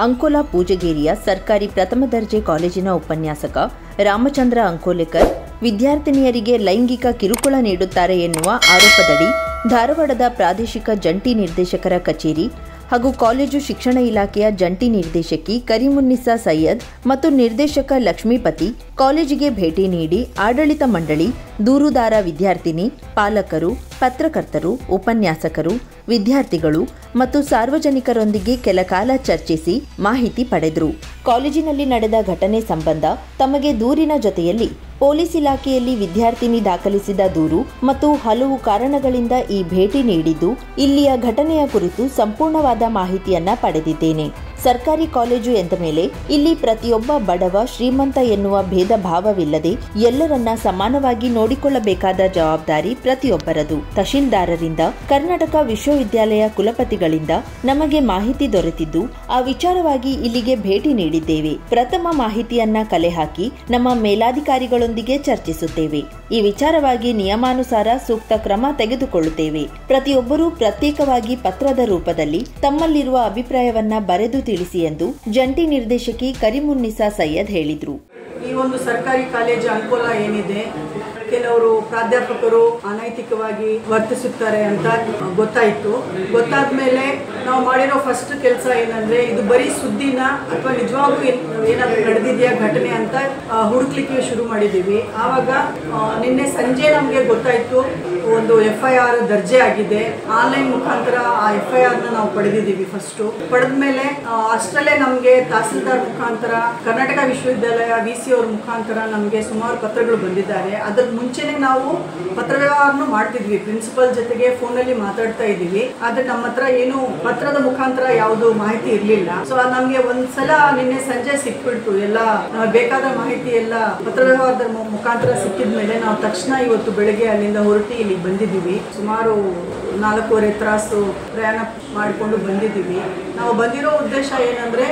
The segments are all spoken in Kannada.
ಅಂಕೋಲಾ ಪೂಜಗೇರಿಯ ಸರ್ಕಾರಿ ಪ್ರಥಮ ದರ್ಜೆ ಕಾಲೇಜಿನ ಉಪನ್ಯಾಸಕ ರಾಮಚಂದ್ರ ಅಂಕೋಲೆಕರ್ ವಿದ್ಯಾರ್ಥಿನಿಯರಿಗೆ ಲೈಂಗಿಕ ಕಿರುಕುಳ ನೀಡುತ್ತಾರೆ ಎನ್ನುವ ಆರೋಪದಡಿ ಧಾರವಾಡದ ಪ್ರಾದೇಶಿಕ ಜಂಟಿ ನಿರ್ದೇಶಕರ ಕಚೇರಿ ಹಾಗೂ ಕಾಲೇಜು ಶಿಕ್ಷಣ ಇಲಾಖೆಯ ಜಂಟಿ ನಿರ್ದೇಶಕಿ ಕರೀಮುನ್ನಿಸಾ ಸೈಯದ್ ಮತ್ತು ನಿರ್ದೇಶಕ ಲಕ್ಷ್ಮೀಪತಿ ಕಾಲೇಜಿಗೆ ಭೇಟಿ ನೀಡಿ ಆಡಳಿತ ಮಂಡಳಿ, ದೂರುದಾರ ವಿದ್ಯಾರ್ಥಿನಿ, ಪಾಲಕರು, ಪತ್ರಕರ್ತರು, ಉಪನ್ಯಾಸಕರು, ವಿದ್ಯಾರ್ಥಿಗಳು ಮತ್ತು ಸಾರ್ವಜನಿಕರೊಂದಿಗೆ ಕೆಲಕಾಲ ಚರ್ಚಿಸಿ ಮಾಹಿತಿ ಪಡೆದರು. ಕಾಲೇಜಿನಲ್ಲಿ ನಡೆದ ಘಟನೆ ಸಂಬಂಧ ತಮಗೆ ದೂರಿನ ಜೊತೆಯಲ್ಲಿ ಪೊಲೀಸ್ ಇಲಾಖೆಯಲ್ಲಿ ವಿದ್ಯಾರ್ಥಿನಿ ದಾಖಲಿಸಿದ ದೂರು ಮತ್ತು ಹಲವು ಕಾರಣಗಳಿಂದ ಈ ಭೇಟಿ ನೀಡಿದ್ದು, ಇಲ್ಲಿಯ ಘಟನೆಯ ಕುರಿತು ಸಂಪೂರ್ಣವಾದ ಮಾಹಿತಿಯನ್ನ ಪಡೆದಿದ್ದೇನೆ. ಸರ್ಕಾರಿ ಕಾಲೇಜು ಎಂದ ಮೇಲೆ ಇಲ್ಲಿ ಪ್ರತಿಯೊಬ್ಬ ಬಡವ ಶ್ರೀಮಂತ ಎನ್ನುವ ಭೇದ ಭಾವವಿಲ್ಲದೆ ಎಲ್ಲರನ್ನ ಸಮಾನವಾಗಿ ನೋಡಿಕೊಳ್ಳಬೇಕಾದ ಜವಾಬ್ದಾರಿ ಪ್ರತಿಯೊಬ್ಬರದು. ತಹಶೀಲ್ದಾರರಿಂದ, ಕರ್ನಾಟಕ ವಿಶ್ವವಿದ್ಯಾಲಯ ಕುಲಪತಿಗಳಿಂದ ನಮಗೆ ಮಾಹಿತಿ ದೊರೆತಿದ್ದು, ಆ ವಿಚಾರವಾಗಿ ಇಲ್ಲಿಗೆ ಭೇಟಿ ನೀಡಿದ್ದೇವೆ. ಪ್ರಥಮ ಮಾಹಿತಿಯನ್ನ ಕಲೆ ಹಾಕಿ ನಮ್ಮ ಮೇಲಾಧಿಕಾರಿಗಳೊಂದಿಗೆ ಚರ್ಚಿಸುತ್ತೇವೆ. ಈ ವಿಚಾರವಾಗಿ ನಿಯಮಾನುಸಾರ ಸೂಕ್ತ ಕ್ರಮ ತೆಗೆದುಕೊಳ್ಳುತ್ತೇವೆ. ಪ್ರತಿಯೊಬ್ಬರೂ ಪ್ರತ್ಯೇಕವಾಗಿ ಪತ್ರದ ರೂಪದಲ್ಲಿ ತಮ್ಮಲ್ಲಿರುವ ಅಭಿಪ್ರಾಯವನ್ನ ಬರೆದು ತಿಳಿಸಿ ಎಂದು ಜಂಟಿ ನಿರ್ದೇಶಕಿ ಕರೀಮುನ್ನಿಸಾ ಸೈಯದ್ ಹೇಳಿದರು. ಈ ಒಂದು ಸರ್ಕಾರಿ ಕಾಲೇಜು ಅಂಕೋಲಾ ಏನಿದೆ, ಕೆಲವರು ಪ್ರಾಧ್ಯಾಪಕರು ಅನೈತಿಕವಾಗಿ ವರ್ತಿಸುತ್ತಾರೆ ಅಂತ ಗೊತ್ತಾಯಿತು. ಗೊತ್ತಾದ ಮೇಲೆ ನಾವು ಮಾಡಿರೋ ಫಸ್ಟ್ ಕೆಲಸ ಏನಂದ್ರೆ, ಇದು ಬರೀ ಸುದ್ದಿನ ಅಥವಾ ನಿಜವಾಗ್ಲೂ ಏನಾದರೂ ನಡೆದಿದೆಯಾ ಘಟನೆ ಅಂತ ಹುಡುಕ್ಲಿಕ್ಕೆ ಶುರು ಮಾಡಿದ್ದೀವಿ. ಆವಾಗ ನಿನ್ನೆ ಸಂಜೆ ನಮಗೆ ಗೊತ್ತಾಯಿತು, ಒಂದು FIR ದರ್ಜೆ ಆಗಿದೆ. ಆನ್ಲೈನ್ ಮುಖಾಂತರ ಆ FIR ನಾವು ಪಡೆದಿದ್ದೀವಿ. ಫಸ್ಟು ಪಡೆದ ಮೇಲೆ ಅಷ್ಟರಲ್ಲೇ ನಮಗೆ ತಹಸೀಲ್ದಾರ್ ಮುಖಾಂತರ, ಕರ್ನಾಟಕ ವಿಶ್ವವಿದ್ಯಾಲಯ VC ಅವ್ರ ಮುಖಾಂತರ ನಮಗೆ ಸುಮಾರು ಪತ್ರಗಳು ಬಂದಿದ್ದಾರೆ. ಅದರ ಮುಂಚೆನೆ ನಾವು ಪತ್ರ ವ್ಯವಹಾರನೂ ಮಾಡ್ತಿದ್ವಿ, ಪ್ರಿನ್ಸಿಪಲ್ ಜೊತೆಗೆ ಫೋನಲ್ಲಿ ಮಾತಾಡ್ತಾ ಇದ್ದೀವಿ. ಆದ್ರೆ ನಮ್ಮ ಹತ್ರ ಏನು ಪತ್ರದ ಮುಖಾಂತರ ಯಾವುದು ಮಾಹಿತಿ ಇರಲಿಲ್ಲ. ಸೊ ನಮಗೆ ಒಂದ್ಸಲ ನಿನ್ನೆ ಸಂಜೆ ಸಿಕ್ಬಿಡ್ತು. ಎಲ್ಲ ಬೇಕಾದ ಮಾಹಿತಿ ಎಲ್ಲ ಪತ್ರ ವ್ಯವಹಾರದ ಮುಖಾಂತರ ಸಿಕ್ಕಿದ್ಮೇಲೆ ನಾವು ತಕ್ಷಣ ಇವತ್ತು ಬೆಳಗ್ಗೆ ಅಲ್ಲಿಂದ ಹೊರಟಿ ಇಲ್ಲಿಗೆ ಬಂದಿದ್ದೀವಿ. ಸುಮಾರು 4.5 ತಾಸು ಪ್ರಯಾಣ ಮಾಡಿಕೊಂಡು ಬಂದಿದ್ದೀವಿ. ನಾವು ಬಂದಿರೋ ಉದ್ದೇಶ ಏನಂದ್ರೆ,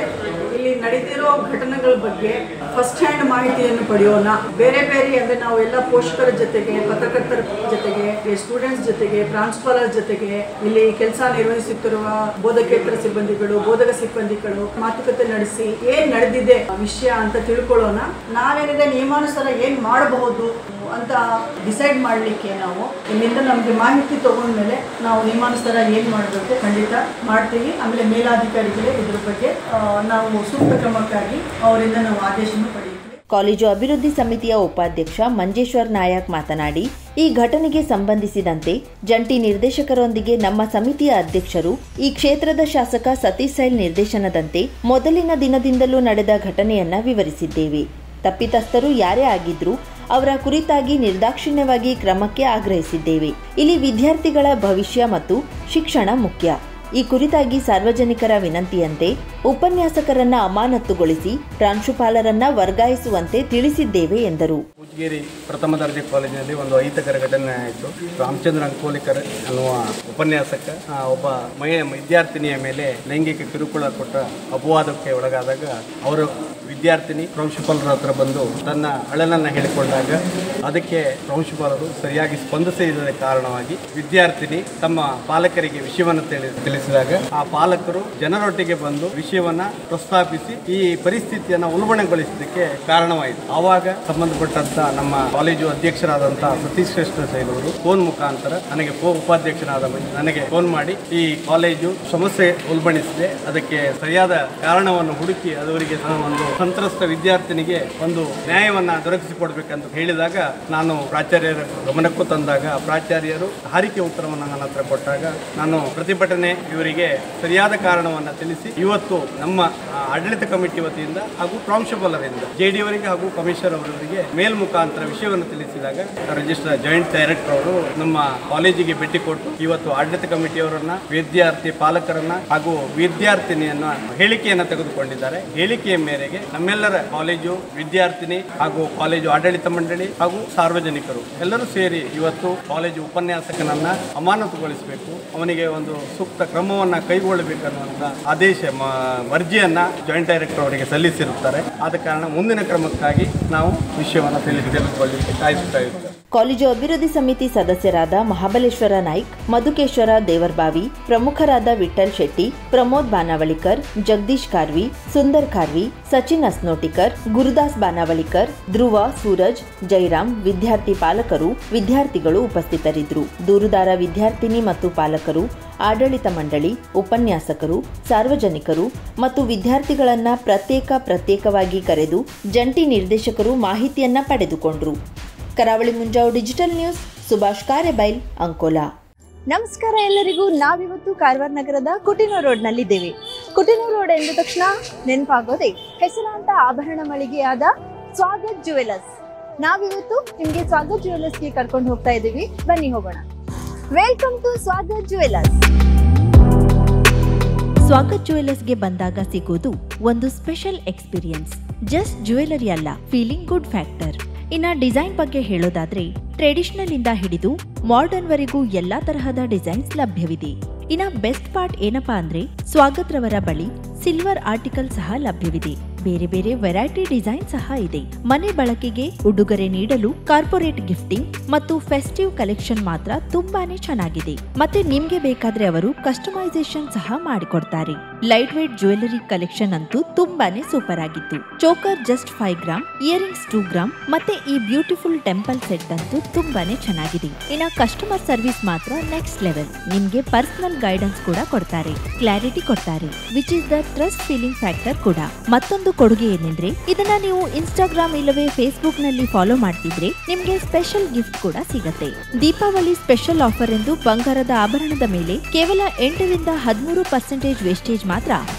ಇಲ್ಲಿ ನಡೆದಿರೋ ಘಟನೆಗಳ ಬಗ್ಗೆ ಫಸ್ಟ್ ಹ್ಯಾಂಡ್ ಮಾಹಿತಿಯನ್ನು ಪಡೆಯೋಣ. ಬೇರೆ ಅಂದ್ರೆ ನಾವು ಎಲ್ಲ ಪೋಷಕರ ಜೊತೆಗೆ, ಪತ್ರಕರ್ತರ ಜೊತೆಗೆ, ಸ್ಟೂಡೆಂಟ್ಸ್ ಜೊತೆಗೆ, ಪ್ರಾಂಶುಪಾಲರ ಜೊತೆಗೆ, ಇಲ್ಲಿ ಕೆಲಸ ನಿರ್ವಹಿಸುತ್ತಿರುವ ಬೋಧಕೇತರ ಸಿಬ್ಬಂದಿಗಳು, ಬೋಧಕ ಸಿಬ್ಬಂದಿಗಳು ಮಾತುಕತೆ ನಡೆಸಿ ಏನ್ ನಡೆದಿದೆ ವಿಷಯ ಅಂತ ತಿಳ್ಕೊಳ್ಳೋಣ. ನಾವೇನಿದೆ ನಿಯಮಾನುಸಾರ ಏನ್ ಮಾಡಬಹುದು ಅಂತ ಡಿಸೈಡ್ ಮಾಡಲಿಕ್ಕೆ ನಾವು ಇಲ್ಲಿಂದ ನಮಗೆ ಮಾಹಿತಿ ತಗೊಂಡ್ಮೇಲೆ ನಾವು ನಿಯಮಾನುಸಾರ ಏನು ಮಾಡಬೇಕು ಖಂಡಿತ ಮಾಡ್ತೀವಿ. ಆಮೇಲೆ ಮೇಲಾಧಿಕಾರಿಗಳೇ ಇದ್ರ ಬಗ್ಗೆ ನಾವು ಸೂಕ್ತ ಕ್ರಮಕ್ಕಾಗಿ ಅವರಿಂದ ನಾವು ಆದೇಶವನ್ನು ಪಡೆಯುತ್ತೀವಿ. ಕಾಲೇಜು ಅಭಿವೃದ್ಧಿ ಸಮಿತಿಯ ಉಪಾಧ್ಯಕ್ಷ ಮಂಜೇಶ್ವರ್ ನಾಯಕ್ ಮಾತನಾಡಿ, ಈ ಘಟನೆಗೆ ಸಂಬಂಧಿಸಿದಂತೆ ಜಂಟಿ ನಿರ್ದೇಶಕರೊಂದಿಗೆ ನಮ್ಮ ಸಮಿತಿಯ ಅಧ್ಯಕ್ಷರು ಈ ಕ್ಷೇತ್ರದ ಶಾಸಕ ಸತೀಶ್ ಸೈಲ್ ನಿರ್ದೇಶನದಂತೆ ಮೊದಲಿನ ದಿನದಿಂದಲೂ ನಡೆದ ಘಟನೆಯನ್ನ ವಿವರಿಸಿದ್ದೇವೆ. ತಪ್ಪಿತಸ್ಥರು ಯಾರೇ ಆಗಿದ್ರೂ ಅವರ ಕುರಿತಾಗಿ ನಿರ್ದಾಕ್ಷಿಣ್ಯವಾಗಿ ಕ್ರಮಕ್ಕೆ ಆಗ್ರಹಿಸಿದ್ದೇವೆ. ಇಲ್ಲಿ ವಿದ್ಯಾರ್ಥಿಗಳ ಭವಿಷ್ಯ ಮತ್ತು ಶಿಕ್ಷಣ ಮುಖ್ಯ. ಈ ಕುರಿತಾಗಿ ಸಾರ್ವಜನಿಕರ ವಿನಂತಿಯಂತೆ ಉಪನ್ಯಾಸಕರನ್ನ ಅಮಾನತುಗೊಳಿಸಿ ಪ್ರಾಂಶುಪಾಲರನ್ನ ವರ್ಗಾಯಿಸುವಂತೆ ತಿಳಿಸಿದ್ದೇವೆ ಎಂದರು. ಪೂಜಗೇರಿ ಪ್ರಥಮ ದರ್ಜೆ ಕಾಲೇಜಿನಲ್ಲಿ ಒಂದು ಅಹಿತಕರ ಘಟನೆ ಆಯಿತು. ರಾಮಚಂದ್ರ ಅಂಕೋಲೆಕರ್ ಅನ್ನುವ ಉಪನ್ಯಾಸಕ ಒಬ್ಬ ವಿದ್ಯಾರ್ಥಿನಿಯ ಮೇಲೆ ಲೈಂಗಿಕ ಕಿರುಕುಳ ಕೊಟ್ಟ ಅಪವಾದಕ್ಕೆ ಒಳಗಾದಾಗ ಅವರು ವಿದ್ಯಾರ್ಥಿನಿ ಪ್ರಾಂಶುಪಾಲರ ಹತ್ರ ಬಂದು ತನ್ನ ಅಳಲನ್ನು ಹೇಳಿಕೊಂಡಾಗ ಅದಕ್ಕೆ ಪ್ರಾಂಶುಪಾಲರು ಸರಿಯಾಗಿ ಸ್ಪಂದಿಸದ ಕಾರಣವಾಗಿ ವಿದ್ಯಾರ್ಥಿನಿ ತಮ್ಮ ಪಾಲಕರಿಗೆ ವಿಷಯವನ್ನು ತಿಳಿಸಿದಾಗ ಆ ಪಾಲಕರು ಜನರೊಟ್ಟಿಗೆ ಬಂದು ವಿಷಯವನ್ನ ಪ್ರಸ್ತಾಪಿಸಿ ಈ ಪರಿಸ್ಥಿತಿಯನ್ನು ಉಲ್ಬಣಗೊಳಿಸಲಿಕ್ಕೆ ಕಾರಣವಾಯಿತು. ಆವಾಗ ಸಂಬಂಧಪಟ್ಟಂತ ನಮ್ಮ ಕಾಲೇಜು ಅಧ್ಯಕ್ಷರಾದಂತಹ ಸತೀಶ್ ಸೈಲ್ ಅವರು ಫೋನ್ ಮುಖಾಂತರ ನನಗೆ ಉಪಾಧ್ಯಕ್ಷನಾದ ನನಗೆ ಫೋನ್ ಮಾಡಿ ಈ ಕಾಲೇಜು ಸಮಸ್ಯೆ ಉಲ್ಬಣಿಸಿದೆ, ಅದಕ್ಕೆ ಸರಿಯಾದ ಕಾರಣವನ್ನು ಹುಡುಕಿ ಅದವರಿಗೆ ಒಂದು ಸಂತ್ರಸ್ತ ವಿದ್ಯಾರ್ಥಿನಿಗೆ ಒಂದು ನ್ಯಾಯವನ್ನ ದೊರಕಿಸಿಕೊಡ್ಬೇಕಂತ ಹೇಳಿದಾಗ ನಾನು ಪ್ರಾಚಾರ್ಯರ ಗಮನಕ್ಕೂ ತಂದಾಗ ಪ್ರಾಚಾರ್ಯರು ಹಾರಿಕೆ ಉತ್ತರವನ್ನು ನನ್ನ ಹತ್ರ ಕೊಟ್ಟಾಗ ನಾನು ಪ್ರತಿಭಟನೆ ಇವರಿಗೆ ಸರಿಯಾದ ಕಾರಣವನ್ನು ತಿಳಿಸಿ ಇವತ್ತು ನಮ್ಮ ಆಡಳಿತ ಕಮಿಟಿ ವತಿಯಿಂದ ಹಾಗೂ ಪ್ರಾಂಶುಪಾಲರಿಂದ JD ಅವರಿಗೆ ಹಾಗೂ ಕಮಿಷನರ್ ಅವರಿಗೆ ಮೇಲ್ ಮುಖಾಂತರ ವಿಷಯವನ್ನು ತಿಳಿಸಿದಾಗ ರಿಜಿಸ್ಟ್ರಾರ್ ಜಾಯಿಂಟ್ ಡೈರೆಕ್ಟರ್ ಅವರು ನಮ್ಮ ಕಾಲೇಜಿಗೆ ಭೇಟಿ ಕೊಟ್ಟು ಇವತ್ತು ಆಡಳಿತ ಕಮಿಟಿಯವರನ್ನ, ವಿದ್ಯಾರ್ಥಿ ಪಾಲಕರನ್ನ ಹಾಗೂ ವಿದ್ಯಾರ್ಥಿನಿಯನ್ನ ಹೇಳಿಕೆಯನ್ನು ತೆಗೆದುಕೊಂಡಿದ್ದಾರೆ. ಹೇಳಿಕೆಯ ಮೇರೆಗೆ ನಮ್ಮೆಲ್ಲರ ಕಾಲೇಜು ವಿದ್ಯಾರ್ಥಿನಿ ಹಾಗೂ ಕಾಲೇಜು ಆಡಳಿತ ಮಂಡಳಿ ಹಾಗೂ ಸಾರ್ವಜನಿಕರು ಎಲ್ಲರೂ ಸೇರಿ ಇವತ್ತು ಕಾಲೇಜು ಉಪನ್ಯಾಸಕನನ್ನ ಅಮಾನತುಗೊಳಿಸಬೇಕು, ಅವನಿಗೆ ಒಂದು ಸೂಕ್ತ ಕ್ರಮವನ್ನು ಕೈಗೊಳ್ಳಬೇಕನ್ನುವಂಥ ಆದೇಶ ಅರ್ಜಿಯನ್ನ ಜಾಯಿಂಟ್ ಡೈರೆಕ್ಟರ್ ಅವರಿಗೆ ಸಲ್ಲಿಸಿರುತ್ತಾರೆ. ಆದ ಕಾರಣ ಮುಂದಿನ ಕ್ರಮಕ್ಕಾಗಿ ನಾವು ವಿಷಯವನ್ನು ತಿಳಿದುಕೊಳ್ಳಲಿಕ್ಕೆ ಕಾಯಿಸುತ್ತಾ ಇದ್ದೇವೆ. ಕಾಲೇಜು ಅಭಿವೃದ್ಧಿ ಸಮಿತಿ ಸದಸ್ಯರಾದ ಮಹಾಬಲೇಶ್ವರ ನಾಯ್ಕ್, ಮಧುಕೇಶ್ವರ ದೇವರ್ಬಾವಿ, ಪ್ರಮುಖರಾದ ವಿಠಲ್ ಶೆಟ್ಟಿ, ಪ್ರಮೋದ್ ಬಾನಾವಳಿಕರ್, ಜಗದೀಶ್ ಕಾರ್ವಿ, ಸುಂದರ್ ಕಾರ್ವಿ, ಸಚಿನ್ ಅಸ್ನೋಟಿಕರ್, ಗುರುದಾಸ್ ಬಾನಾವಳಿಕರ್, ಧ್ರುವ, ಸೂರಜ್, ಜೈರಾಮ್, ವಿದ್ಯಾರ್ಥಿ ಪಾಲಕರು, ವಿದ್ಯಾರ್ಥಿಗಳು ಉಪಸ್ಥಿತರಿದ್ದರು. ದೂರುದಾರ ವಿದ್ಯಾರ್ಥಿನಿ ಮತ್ತು ಪಾಲಕರು, ಆಡಳಿತ ಮಂಡಳಿ, ಉಪನ್ಯಾಸಕರು, ಸಾರ್ವಜನಿಕರು ಮತ್ತು ವಿದ್ಯಾರ್ಥಿಗಳನ್ನ ಪ್ರತ್ಯೇಕವಾಗಿ ಕರೆದು ಜಂಟಿ ನಿರ್ದೇಶಕರು ಮಾಹಿತಿಯನ್ನ ಪಡೆದುಕೊಂಡರು. ಕರಾವಳಿ ಮುಂಜಾವು ಡಿಜಿಟಲ್ ನ್ಯೂಸ್, ಸುಭಾಷ್ ಕಾರೆಬೈಲ್, ಅಂಕೋಲಾ. ನಮಸ್ಕಾರ ಎಲ್ಲರಿಗೂ. ನಾವಿವತ್ತು ಕಾರವಾರ ನಗರದ ಕುಟಿನೂರು ರೋಡ್ನಲ್ಲಿದ್ದೇವೆ. ಕುಟಿನೂರು ರೋಡ್ ಎಂದ ತಕ್ಷಣ ನೆನಪಾಗೋದೆ ಹೆಸರಾಂತ ಆಭರಣ ಮಳಿಗೆಯಾದ ಸ್ವಾಗತ್ ಜುವೆಲರ್ಸ್. ನಾವಿವತ್ತು ನಿಮಗೆ ಸ್ವಾಗತ್ ಜುವೆಲರ್ಸ್ಗೆ ಕರ್ಕೊಂಡು ಹೋಗ್ತಾ ಇದ್ದೀವಿ. ಬನ್ನಿ ಹೋಗೋಣ. Welcome to Swagat Jewellers. Swagat ಜುವೆಲರ್ಸ್ಗೆ ಬಂದಾಗ ಸಿಗೋದು ಒಂದು ಸ್ಪೆಷಲ್ ಎಕ್ಸ್ಪೀರಿಯನ್ಸ್. ಜಸ್ಟ್ ಜ್ಯುವೆಲರಿ ಅಲ್ಲ, ಫೀಲಿಂಗ್ ಗುಡ್ ಫ್ಯಾಕ್ಟರ್. ಇನ್ನ ಡಿಸೈನ್ ಬಗ್ಗೆ ಹೇಳೋದಾದ್ರೆ ಟ್ರೆಡಿಷನಲ್ ಇಂದ ಹಿಡಿದು ಮಾಡರ್ನ್ ವರೆಗೂ ಎಲ್ಲಾ ತರಹದ ಡಿಸೈನ್ಸ್ ಲಭ್ಯವಿದೆ. ಇನ್ನ ಬೆಸ್ಟ್ ಪಾರ್ಟ್ ಏನಪ್ಪಾ ಅಂದ್ರೆ ಸ್ವಾಗತ್ ರವರ ಬಳಿ ಸಿಲ್ವರ್ ಆರ್ಟಿಕಲ್ ಸಹ ಲಭ್ಯವಿದೆ. ಬೇರೆ ಬೇರೆ ವೆರೈಟಿ ಡಿಸೈನ್ ಸಹ ಇದೆ. ಮನೆ ಬಳಕೆಗೆ, ಉಡುಗೊರೆ ನೀಡಲು, ಕಾರ್ಪೊರೇಟ್ ಗಿಫ್ಟಿಂಗ್ ಮತ್ತು ಫೆಸ್ಟಿವ್ ಕಲೆಕ್ಷನ್ ಮಾತ್ರ ತುಂಬಾನೇ ಚೆನ್ನಾಗಿದೆ. ಮತ್ತೆ ನಿಮ್ಗೆ ಬೇಕಾದ್ರೆ ಅವರು ಕಸ್ಟಮೈಸೇಷನ್ ಸಹ ಮಾಡಿಕೊಡ್ತಾರೆ. ಲೈಟ್ ವೇಟ್ ಜ್ಯುವೆಲರಿ ಕಲೆಕ್ಷನ್ ಅಂತೂ ತುಂಬಾನೇ ಸೂಪರ್ ಆಗಿತ್ತು. Choker just 5 gram, earrings 2 gram ಮತ್ತೆ ಈ ಬ್ಯೂಟಿಫುಲ್ ಟೆಂಪಲ್ ಸೆಟ್ ಅಂತೂ ತುಂಬಾನೇ ಚೆನ್ನಾಗಿದೆ. ಇನ್ನ ಕಸ್ಟಮರ್ ಸರ್ವಿಸ್ ಮಾತ್ರ ನೆಕ್ಸ್ಟ್ ಲೆವೆಲ್. ನಿಮ್ಗೆ ಪರ್ಸನಲ್ ಗೈಡೆನ್ಸ್ ಕೂಡ ಕೊಡ್ತಾರೆ, ಕ್ಲಾರಿಟಿ ಕೊಡ್ತಾರೆ, which is the trust feeling factor ಕೂಡ. ಮತ್ತೊಂದು ಕೊಡುಗೆ ಏನೆಂದ್ರೆ ಇದನ್ನ ನೀವು ಇನ್ಸ್ಟಾಗ್ರಾಮ್ ಇಲ್ಲವೇ ಫೇಸ್ಬುಕ್ ನಲ್ಲಿ ಫಾಲೋ ಮಾಡ್ತಿದ್ರೆ ನಿಮ್ಗೆ ಸ್ಪೆಷಲ್ ಗಿಫ್ಟ್ ಕೂಡ ಸಿಗತ್ತೆ. ದೀಪಾವಳಿ ಸ್ಪೆಷಲ್ ಆಫರ್ ಎಂದು ಬಂಗಾರದ ಆಭರಣದ ಮೇಲೆ ಕೇವಲ 8ರಿಂದ 13% ವೇಸ್ಟೇಜ್ ಮಾತ್ರ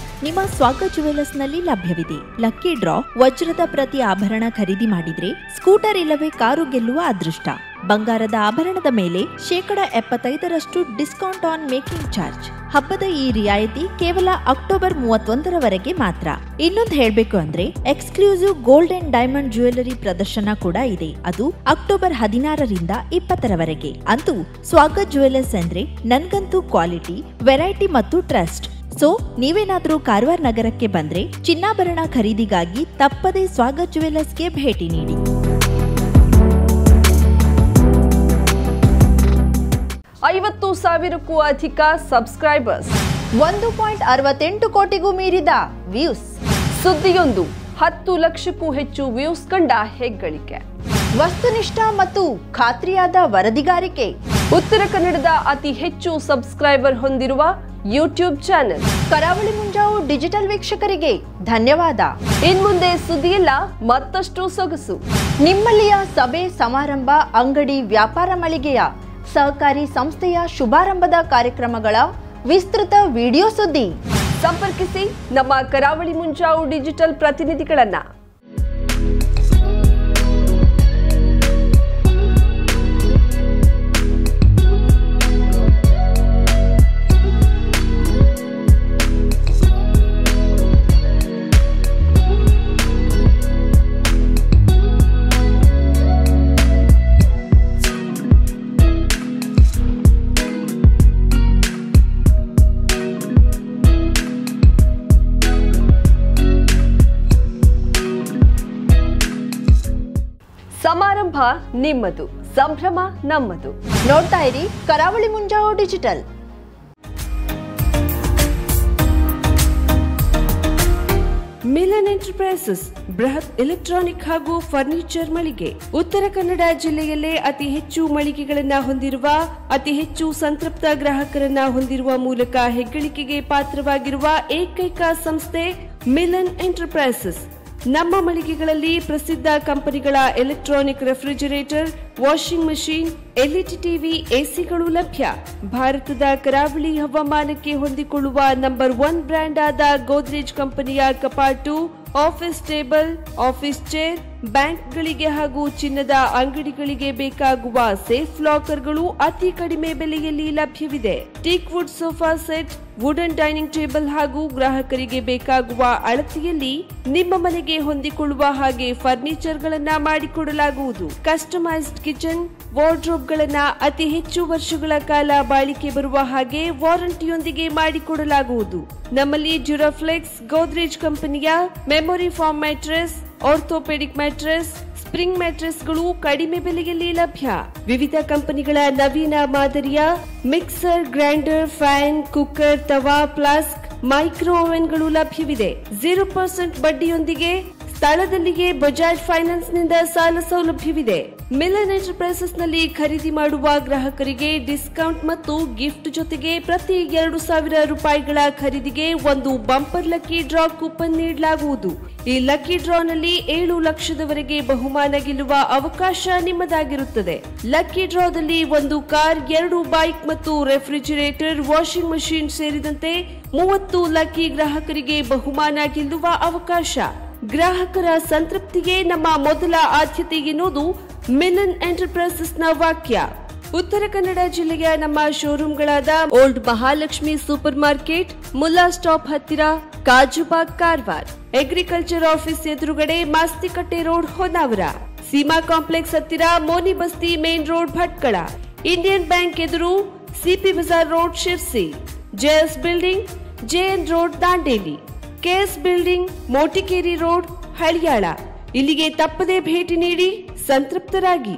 ನಿಮ್ಮ ಸ್ವಾಗತ್ ಜುವೆಲರ್ಸ್ ನಲ್ಲಿ ಲಭ್ಯವಿದೆ. ಲಕ್ಕಿ ಡ್ರಾ, ವಜ್ರದ ಪ್ರತಿ ಆಭರಣ ಖರೀದಿ ಮಾಡಿದ್ರೆ ಸ್ಕೂಟರ್ ಇಲ್ಲವೇ ಕಾರು ಗೆಲ್ಲುವ ಅದೃಷ್ಟ. ಬಂಗಾರದ ಆಭರಣದ ಮೇಲೆ 75% ಡಿಸ್ಕೌಂಟ್ ಆನ್ ಮೇಕಿಂಗ್ ಚಾರ್ಜ್. ಹಬ್ಬದ ಈ ರಿಯಾಯಿತಿ ಕೇವಲ ಅಕ್ಟೋಬರ್ 31ರವರೆಗೆ ಮಾತ್ರ. ಇನ್ನೊಂದು ಹೇಳ್ಬೇಕು ಅಂದ್ರೆ exclusive gold and diamond jewellery ಪ್ರದರ್ಶನ ಕೂಡ ಇದೆ. ಅದು ಅಕ್ಟೋಬರ್ 16ರಿಂದ 20ರವರೆಗೆ. ಅಂತೂ ಸ್ವಾಗತ್ ಜುವೆಲರ್ಸ್ ಅಂದ್ರೆ ನನ್ಗಂತೂ ಕ್ವಾಲಿಟಿ, ವೆರೈಟಿ ಮತ್ತು ಟ್ರಸ್ಟ್. ಸೊ ನೀವೇನಾದ್ರೂ ಕಾರವಾರ ನಗರಕ್ಕೆ ಬಂದ್ರೆ ಚಿನ್ನಾಭರಣ ಖರೀದಿಗಾಗಿ ತಪ್ಪದೇ ಸ್ವಾಗತ್ ಜುವೆಲರ್ಸ್ಗೆ ಭೇಟಿ ನೀಡಿ. 50,000ಕ್ಕೂ ಅಧಿಕ ಸಬ್ಸ್ಕ್ರೈಬರ್ಸ್, 1.68 ಕೋಟಿಗೂ ಮೀರಿದ ವ್ಯೂಸ್. ಸುದ್ದಿಯೊಂದು, 10 ಲಕ್ಷಕ್ಕೂ ಹೆಚ್ಚು ವ್ಯೂಸ್ ಕಂಡ ಹೆಗ್ಗಳಿಕೆ. ವಸ್ತುನಿಷ್ಠ ಮತ್ತು ಖಾತ್ರಿಯಾದ ವರದಿಗಾರಿಕೆ. ಉತ್ತರ ಕನ್ನಡದ ಅತಿ ಹೆಚ್ಚು ಸಬ್ಸ್ಕ್ರೈಬರ್ ಹೊಂದಿರುವ ಯೂಟ್ಯೂಬ್ ಚಾನೆಲ್. ಕರಾವಳಿ ಮುಂಜಾವು ಡಿಜಿಟಲ್ ವೀಕ್ಷಕರಿಗೆ ಧನ್ಯವಾದ. ಇನ್ಮುಂದೆ ಸುದ್ದಿಯಲ್ಲ ಮತ್ತಷ್ಟು ಸೊಗಸು. ನಿಮ್ಮಲ್ಲಿಯ ಸಭೆ ಸಮಾರಂಭ, ಅಂಗಡಿ, ವ್ಯಾಪಾರ ಮಳಿಗೆಯ, ಸಹಕಾರಿ ಸಂಸ್ಥೆಯ ಶುಭಾರಂಭದ ಕಾರ್ಯಕ್ರಮಗಳ ವಿಸ್ತೃತ ವಿಡಿಯೋ ಸುದ್ದಿ. ಸಂಪರ್ಕಿಸಿ ನಮ್ಮ ಕರಾವಳಿ ಮುಂಜಾವು ಡಿಜಿಟಲ್ ಪ್ರತಿನಿಧಿಗಳನ್ನ. ಸಮಾರಂಭ ನಿಮ್ಮದು, ಸಂಭ್ರಮ ನಮ್ಮದು. ನೋಡ್ತಾ ಇರಿ ಕರಾವಳಿ ಮುಂಜಾವು ಡಿಜಿಟಲ್. ಮಿಲನ್ ಎಂಟರ್ಪ್ರೈಸಸ್ ಬೃಹತ್ ಎಲೆಕ್ಟ್ರಾನಿಕ್ ಹಾಗೂ ಫರ್ನಿಚರ್ ಮಳಿಗೆ. ಉತ್ತರ ಕನ್ನಡ ಜಿಲ್ಲೆಯಲ್ಲೇ ಅತಿ ಹೆಚ್ಚು ಮಳಿಗೆಗಳನ್ನ ಹೊಂದಿರುವ, ಅತಿ ಹೆಚ್ಚು ಸಂತೃಪ್ತ ಗ್ರಾಹಕರನ್ನ ಹೊಂದಿರುವ ಮೂಲಕ ಹೆಗ್ಗಳಿಕೆಗೆ ಪಾತ್ರವಾಗಿರುವ ಏಕೈಕ ಸಂಸ್ಥೆ ಮಿಲನ್ ಎಂಟರ್ಪ್ರೈಸಸ್. ನಮ್ಮ ಮಳಿಗೆಗಳಲ್ಲಿ ಪ್ರಸಿದ್ಧ ಕಂಪನಿಗಳ electronic refrigerator, washing machine, LED TV, ಎಸಿಗಳು ಲಭ್ಯ. ಭಾರತದ ಕರಾವಳಿ ಹವಾಮಾನಕ್ಕೆ ಹೊಂದಿಕೊಳ್ಳುವ ನಂಬರ್ 1 ಬ್ರ್ಯಾಂಡ್ ಆದ ಗೋದ್ರೇಜ್ ಕಂಪನಿಯ ಕಪಾಟು, ಆಫೀಸ್ ಟೇಬಲ್, ಆಫೀಸ್ ಚೇರ್, ಬ್ಯಾಂಕ್ಗಳಿಗೆ ಹಾಗೂ ಚಿನ್ನದ ಅಂಗಡಿಗಳಿಗೆ ಬೇಕಾಗುವ ಸೇಫ್ ಲಾಕರ್ಗಳು ಅತಿ ಕಡಿಮೆ ಬೆಲೆಯಲ್ಲಿ ಲಭ್ಯವಿದೆ. Teak wood sofa set, wooden dining table ಹಾಗೂ ಗ್ರಾಹಕರಿಗೆ ಬೇಕಾಗುವ ಅಳತೆಯಲ್ಲಿ ನಿಮ್ಮ ಮನೆಗೆ ಹೊಂದಿಕೊಳ್ಳುವ ಹಾಗೆ ಫರ್ನಿಚರ್ ಗಳನ್ನ ಮಾಡಿಕೊಡಲಾಗುವುದು. ಕಸ್ಟಮೈಸ್ಡ್ ಕಿಚನ್, ವಾರ್ಡ್ರೋಬ್ ಗಳನ್ನ ಅತಿ ಹೆಚ್ಚು ವರ್ಷಗಳ ಕಾಲ ಬಾಳಿಕೆ ಬರುವ ಹಾಗೆ ವಾರಂಟಿಯೊಂದಿಗೆ ಮಾಡಿಕೊಡಲಾಗುವುದು. ನಮ್ಮಲ್ಲಿ ಡ್ಯೂರಾಫ್ಲೆಕ್ಸ್, ಗೋದ್ರೇಜ್ ಕಂಪನಿಯ memory foam mattress, orthopaedic mattress, spring ಮ್ಯಾಟ್ರೆಸ್ಗಳು ಕಡಿಮೆ ಬೆಲೆಯಲ್ಲಿ ಲಭ್ಯ. ವಿವಿಧ ಕಂಪನಿಗಳ ನವೀನ ಮಾದರಿಯ ಮಿಕ್ಸರ್, ಗ್ರೈಂಡರ್, ಫ್ಯಾನ್, ಕುಕ್ಕರ್, ತವಾ, ಫ್ಲಾಸ್ಕ್, ಮೈಕ್ರೋ ಓವೆನ್ಗಳು ಲಭ್ಯವಿದೆ. 0% ಬಡ್ಡಿಯೊಂದಿಗೆ ಸ್ಥಳದಲ್ಲಿಯೇ ಬಜಾಜ್ ಫೈನಾನ್ಸ್ ನಿಂದ ಸಾಲ ಸೌಲಭ್ಯವಿದೆ. ಮಿಲನ್ ಎಂಟರ್ಪ್ರೈಸಸ್ ನಲ್ಲಿ ಖರೀದಿ ಮಾಡುವ ಗ್ರಾಹಕರಿಗೆ ಡಿಸ್ಕೌಂಟ್ ಮತ್ತು ಗಿಫ್ಟ್ ಜೊತೆಗೆ ಪ್ರತಿ 2,000 ರೂಪಾಯಿಗಳ ಖರೀದಿಗೆ ಒಂದು ಬಂಪರ್ ಲಕ್ಕಿ ಡ್ರಾ ಕೂಪನ್ ನೀಡಲಾಗುವುದು. ಈ ಲಕ್ಕಿ ಡ್ರಾನಲ್ಲಿ 7 ಲಕ್ಷದವರೆಗೆ ಬಹುಮಾನ ಗೆಲ್ಲುವ ಅವಕಾಶ ನಿಮ್ಮದಾಗಿರುತ್ತದೆ. ಲಕ್ಕಿ ಡ್ರಾದಲ್ಲಿ 1 ಕಾರ್, 2 ಬೈಕ್ ಮತ್ತು ರೆಫ್ರಿಜಿರೇಟರ್, ವಾಷಿಂಗ್ ಮಷೀನ್ ಸೇರಿದಂತೆ 30 ಲಕ್ಕಿ ಗ್ರಾಹಕರಿಗೆ ಬಹುಮಾನ ಗೆಲ್ಲುವ ಅವಕಾಶ. ಗ್ರಾಹಕರ ಸಂತೃಪ್ತಿಗೆ ನಮ್ಮ ಮೊದಲ ಆದ್ಯತೆ ಎನ್ನುವುದು ಮಿಲನ್ ಎಂಟರ್ಪ್ರೈಸಸ್ನ ವಾಕ್ಯ. ಉತ್ತರ ಕನ್ನಡ ಜಿಲ್ಲೆಯ ನಮ್ಮ ಶೋರೂಮ್ಗಳಾದ old Mahalakshmi super market, Mulla stop ಹತ್ತಿರ, ಕಾಜುಬಾಗ್, ಕಾರವಾರ, ಅಗ್ರಿಕಲ್ಚರ್ ಆಫೀಸ್ ಎದುರುಗಡೆ, ಮಾಸ್ತಿಕಟ್ಟೆ ರೋಡ್, ಹೊನ್ನಾವರ, ಸೀಮಾ ಕಾಂಪ್ಲೆಕ್ಸ್ ಹತ್ತಿರ, Moni Basti main road, Bhatkal, Indian bank ಎದುರು, CP Bazar road, Sirsi, JS building, JN road, Dandeli, KS building, Motikeri road, Haliyal. ಇಲ್ಲಿಗೆ ತಪ್ಪದೇ ಭೇಟಿ ನೀಡಿ ಸಂತೃಪ್ತರಾಗಿ.